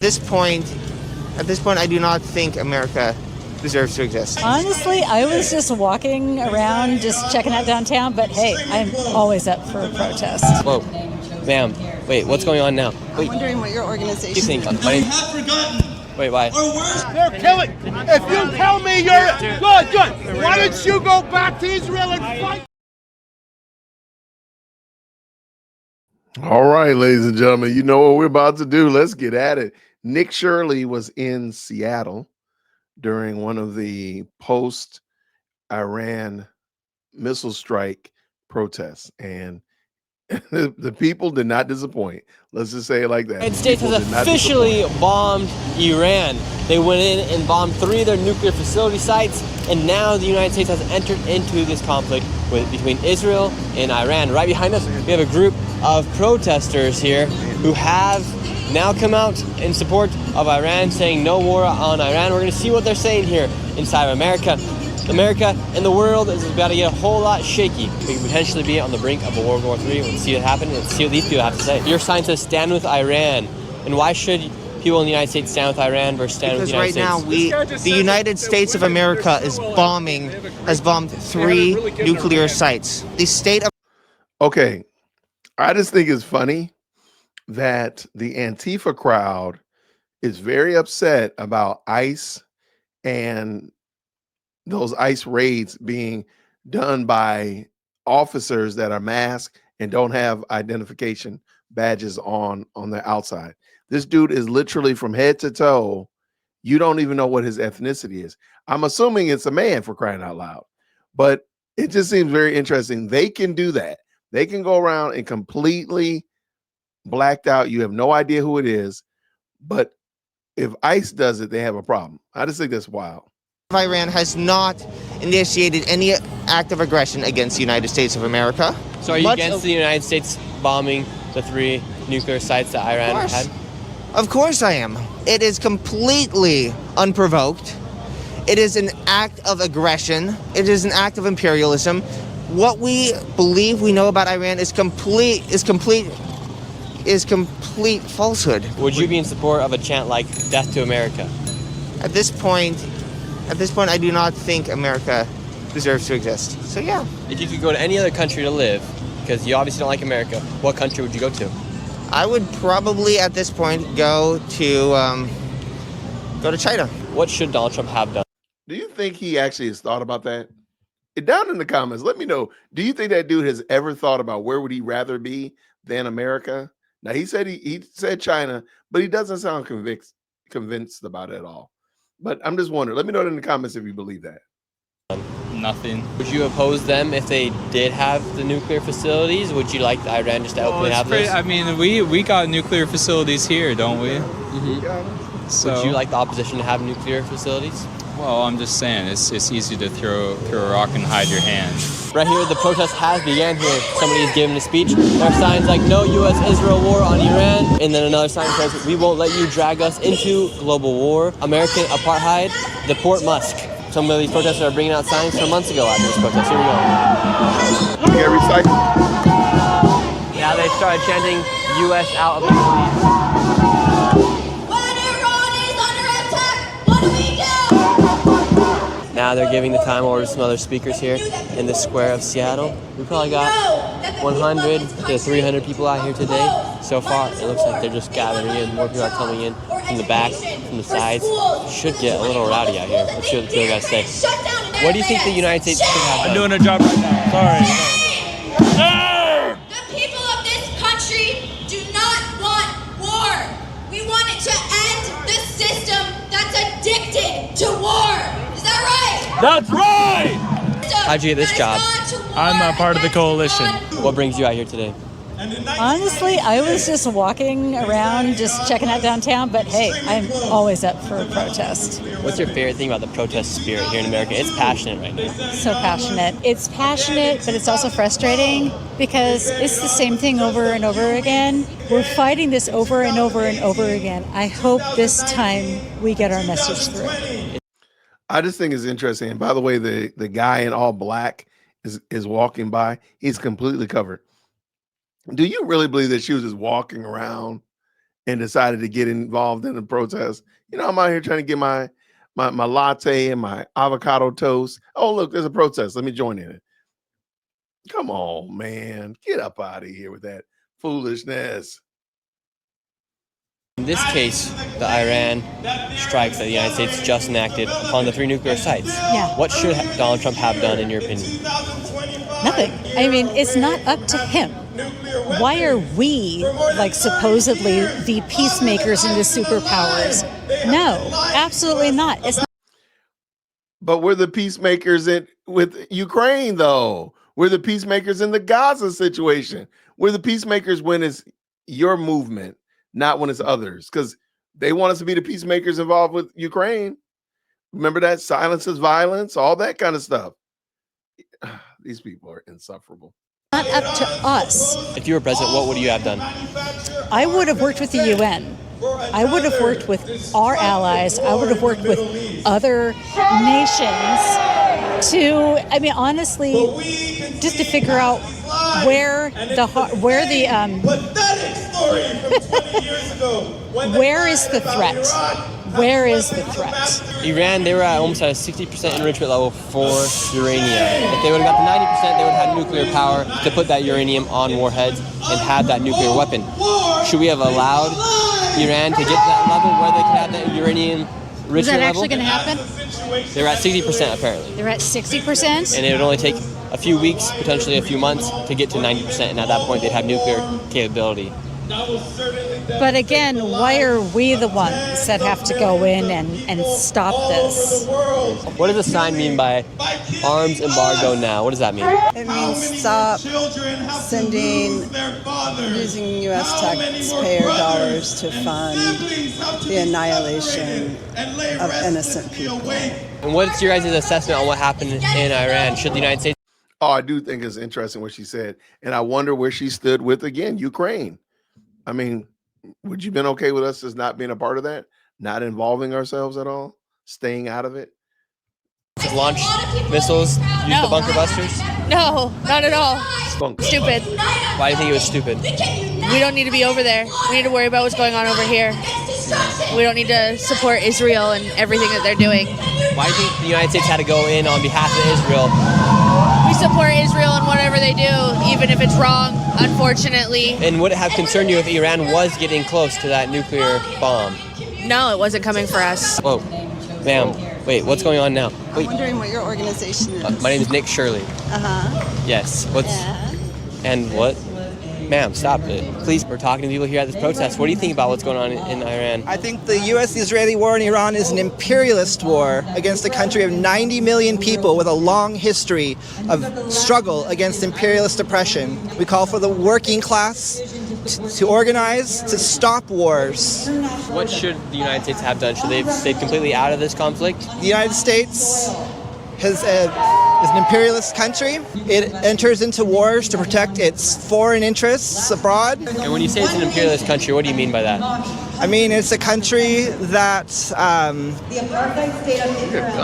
This point, at this point, I do not think America deserves to exist. Honestly, I was just walking around, just checking out downtown, but hey, I'm always up for a protest. Whoa, ma'am, wait, what's going on now? I'm wondering what your organization You think? is. My have forgotten. wait, why? They're killing. If you tell me you're good, why don't you go back to Israel and fight? All right, ladies and gentlemen, you know what we're about to do. Let's get at it. Nick Shirley was in Seattle during one of the post-Iran missile strike protests, and the people did not disappoint. Let's just say it like that. The United States has officially bombed Iran. They went in and bombed 3 of their nuclear facility sites, and now the United States has entered into this conflict between Israel and Iran. Right behind us, we have a group of protesters here who have now come out in support of Iran, saying no war on Iran. We're going to see what they're saying here inside of America. America and the world is about to get a whole lot shaky. We could potentially be on the brink of a World War III. Let's see what happens. Let's see what these people have to say. Your sign says stand with Iran. And why should people in the United States stand with Iran versus stand with the United States? Because right now, the United States of America has bombed 3 nuclear sites. The state of... Okay, I just think it's funny that the Antifa crowd is very upset about ICE and those ICE raids being done by officers that are masked and don't have identification badges on their outside. This dude is literally from head to toe. You don't even know what his ethnicity is. I'm assuming it's a man, for crying out loud. But it just seems very interesting. They can do that. They can go around and completely blacked out. You have no idea who it is. But if ICE does it, they have a problem. I just think that's wild. Iran has not initiated any act of aggression against the United States of America. So are you against the United States bombing the 3 nuclear sites that Iran had? Of course I am. It is completely unprovoked. It is an act of aggression. It is an act of imperialism. What we believe we know about Iran is complete falsehood. Would you be in support of a chant like "Death to America"? At this point, I do not think America deserves to exist. So yeah. If you could go to any other country to live, because you obviously don't like America, what country would you go to? I would probably at this point go to China. What should Donald Trump have done? Do you think he actually has thought about that? Down in the comments, let me know. Do you think that dude has ever thought about where would he rather be than America? Now he said China, but he doesn't sound convinced about it at all. But I'm just wondering. Let me know in the comments if you believe that. Nothing. Would you oppose them if they did have the nuclear facilities? Would you like Iran just to openly have this? I mean, we got nuclear facilities here, don't we? Mm-hmm. So, would you like the opposition to have nuclear facilities? Well, I'm just saying, it's easy to throw a rock and hide your hand. Right here, the protest has began here. Somebody is giving a speech. There are signs like "No U.S.-Israel war on Iran," and then another sign says, "We won't let you drag us into global war. American apartheid, deport Musk." Some of these protesters are bringing out signs from months ago after this protest. Here we go. Get recycled. Now they started chanting "U.S. out of the Middle East." When Iran is under attack, what do we do? Now they're giving the time over to some other speakers here in the square of Seattle. We probably got 100 to 300 people out here today. So far, it looks like they're just gathering in. More people are coming in from the back, from the sides. Should get a little rowdy out here. Let's see what the people got to say. What do you think the United States should have done? I'm doing a job right now. Sorry. The people of this country do not want war. We want it to end the system that's addicted to war. Is that right? That's right! How'd you get this job? I'm a part of the coalition. What brings you out here today? Honestly, I was just walking around, just checking out downtown, but hey, I'm always up for a protest. What's your favorite thing about the protest spirit here in America? It's passionate right now. So passionate. It's passionate, but it's also frustrating because it's the same thing over and over again. We're fighting this over and over and over again. I hope this time we get our message through. I just think it's interesting. And by the way, the guy in all black is walking by. He's completely covered. Do you really believe that she was just walking around and decided to get involved in the protest. You know, I'm out here trying to get my latte and my avocado toast. Oh, look, there's a protest. Let me join in it. Come on, man. Get up out of here with that foolishness. In this case, the Iran strikes that the United States just enacted upon the 3 nuclear sites. Yeah. What should Donald Trump have done, in your opinion? Nothing. I mean, it's not up to him. Why are we, like, supposedly the peacemakers in the superpowers? No, absolutely not. It's not. But we're the peacemakers with Ukraine, though. We're the peacemakers in the Gaza situation. We're the peacemakers when it's your movement, not when it's others, because they want us to be the peacemakers involved with Ukraine. Remember that? Silence is violence, all that kind of stuff. These people are insufferable. Not up to us. If you were president, what would you have done? I would have worked with the UN. I would have worked with our allies. I would have worked with other nations to, I mean, honestly, just to figure out where the where is the threat? Where is the threat? Iran, they were at almost at a 60% enrichment level for uranium. If they would have got to 90%, they would have had nuclear power to put that uranium on warheads and have that nuclear weapon. Should we have allowed Iran to get to that level where they could have that uranium enrichment level? Is that actually going to happen? They're at 60% apparently. They're at 60%? And it would only take a few weeks, potentially a few months, to get to 90%. And at that point, they'd have nuclear capability. But again, why are we the ones that have to go in and stop this? What does the sign mean by arms embargo now? What does that mean? It means stop sending, using U.S. taxpayer dollars to fund the annihilation of innocent people. And what's your guys' assessment on what happened in Iran? Should the United States... Oh, I do think it's interesting what she said. And I wonder where she stood with, again, Ukraine. I mean, would you have been okay with us as not being a part of that? Not involving ourselves at all? Staying out of it? Launch missiles? Use the bunker busters? No, not at all. Spunk. Stupid. Why do you think it was stupid? We don't need to be over there. We need to worry about what's going on over here. We don't need to support Israel and everything that they're doing. Why do you think the United States had to go in on behalf of Israel? We support Israel in whatever they do, even if it's wrong, unfortunately. And would it have concerned you if Iran was getting close to that nuclear bomb? No, it wasn't coming for us. Whoa, ma'am, wait, what's going on now? Wait. I'm wondering what your organization is. My name is Nick Shirley. Uh-huh. Yes, what's... Yeah. And what? Ma'am, stop it. Please, we're talking to people here at this protest. What do you think about what's going on in Iran? I think the U.S.-Israeli war in Iran is an imperialist war against a country of 90 million people with a long history of struggle against imperialist oppression. We call for the working class to organize to stop wars. What should the United States have done? Should they have stayed completely out of this conflict? The United States is an imperialist country. It enters into wars to protect its foreign interests abroad. And when you say it's an imperialist country, what do you mean by that? I mean, it's a country that,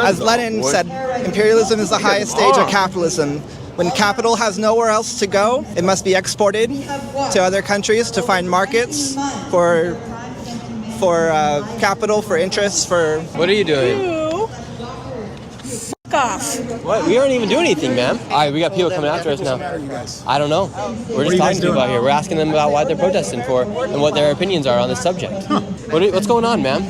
as Lenin said, imperialism is the highest stage of capitalism. When capital has nowhere else to go, it must be exported to other countries to find markets for capital, for interests, for... What are you doing? Off. What? We aren't even doing anything, ma'am. All right, we got people coming after us now. I don't know. We're just talking to people out here. We're asking them about what they're protesting for and what their opinions are on this subject. What's going on, ma'am?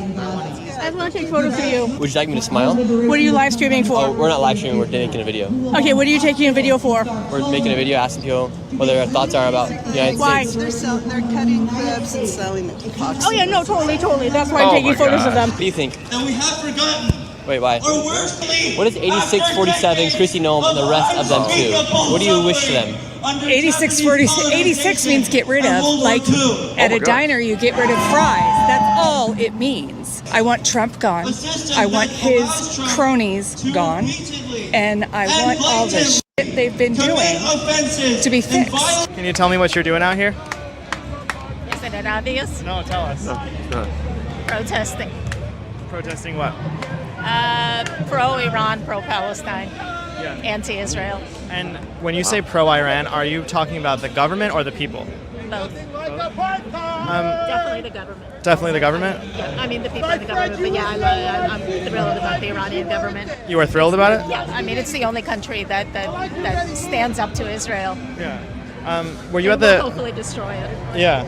I want to take photos of you. Would you like me to smile? What are you live streaming for? Oh, we're not live streaming. We're making a video. Okay, what are you taking a video for? We're making a video asking people what their thoughts are about the United Why? States. They're cutting clips and selling it to Fox. Oh yeah, no, totally. That's why I'm taking photos of them. What do you think? And we have forgotten. Wait, why? Our worst lead. What is 8647, Chrissy Noem, and the rest of them too? What do you wish to them? 86 means get rid of. Like at a diner, you get rid of fries. That's all it means. I want Trump gone. I want his cronies gone. And I want all the shit they've been doing to be fixed. Can you tell me what you're doing out here? Isn't it obvious? No, tell us. Protesting. Protesting what? Pro-Iran, pro-Palestine, anti-Israel. And when you say pro-Iran, are you talking about the government or the people? Both. Definitely the government. Definitely the government? Yeah, I mean the people in the government, but yeah, I'm thrilled about the Iranian government. You were thrilled about it? Yeah, I mean it's the only country that stands up to Israel. Yeah. Were you And at will the? hopefully destroy it. Yeah.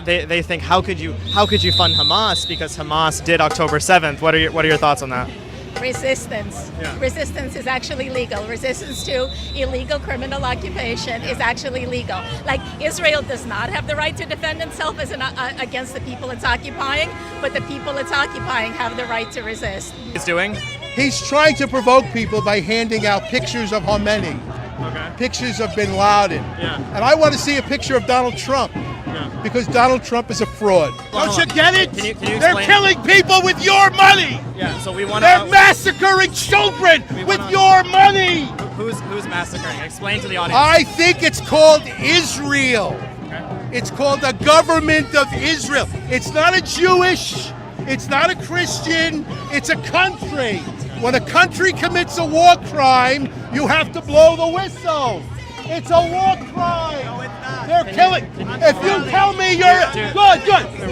They think how could you fund Hamas because Hamas did October 7th. What are your thoughts on that? Resistance. Yeah. Resistance is actually legal. Resistance to illegal criminal occupation is actually legal. Like Israel does not have the right to defend itself against the people it's occupying, but the people it's occupying have the right to resist. He's doing? He's trying to provoke people by handing out pictures of Khomeini, pictures of Bin Laden. Yeah. And I want to see a picture of Donald Trump. Because Donald Trump is a fraud. Don't you get it? Can you They're explain? killing people with your money. Yeah. So we want They're massacring children with your money. Who's massacring? Explain to the audience. I think it's called Israel. It's called the government of Israel. It's not a Jewish, it's not a Christian, it's a country. When a country commits a war crime, you have to blow the whistle. It's a war crime. No, it's not. They're killing. If you tell me you're good.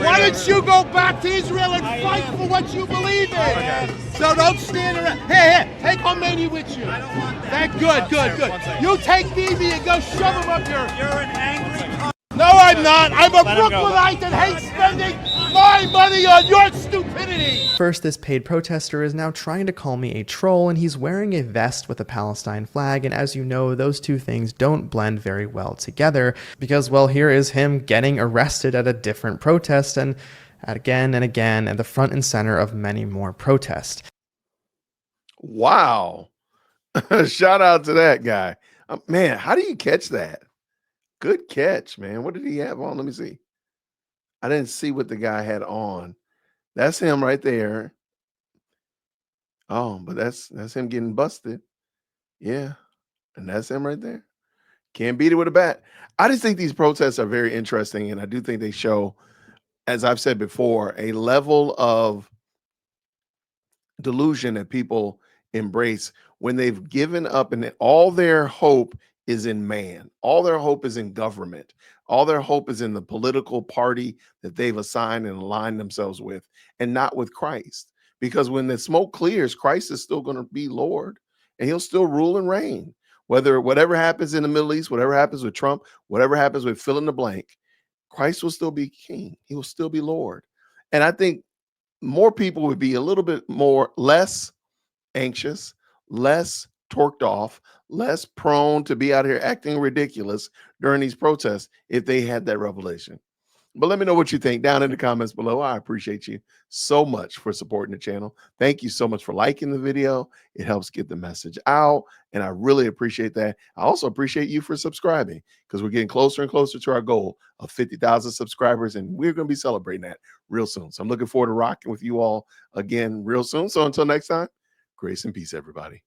Why don't you go back to Israel and fight for what you believe in? So don't stand around. Hey, take Khomeini with you. I don't want that. Good. You take Bibi and go shove him up your. You're an angry. No, I'm not. I'm a Brooklynite that hates spending my money on your stupidity. First, this paid protester is now trying to call me a troll, and he's wearing a vest with a Palestine flag, and as you know, those two things don't blend very well together, because, well, here is him getting arrested at a different protest, and again and again at the front and center of many more protests. Wow. Shout out to that guy. Man, how do you catch that? Good catch, man. What did he have on? Let me see. I didn't see what the guy had on. That's him right there. Oh, but that's him getting busted. Yeah. And that's him right there. Can't beat it with a bat. I just think these protests are very interesting, and I do think they show, as I've said before, a level of delusion that people embrace when they've given up and all their hope is in man. All their hope is in government. All their hope is in the political party that they've assigned and aligned themselves with, and not with Christ. Because when the smoke clears, Christ is still going to be Lord, and he'll still rule and reign. Whatever happens in the Middle East, whatever happens with Trump, whatever happens with fill in the blank, Christ will still be king. He will still be Lord. And I think more people would be a little bit less anxious, less torqued off, less prone to be out here acting ridiculous during these protests if they had that revelation. But let me know what you think down in the comments below. I appreciate you so much for supporting the channel. Thank you so much for liking the video. It helps get the message out, and I really appreciate that. I also appreciate you for subscribing, because we're getting closer and closer to our goal of 50,000 subscribers, and we're going to be celebrating that real soon. So I'm looking forward to rocking with you all again real soon. So until next time, grace and peace, everybody.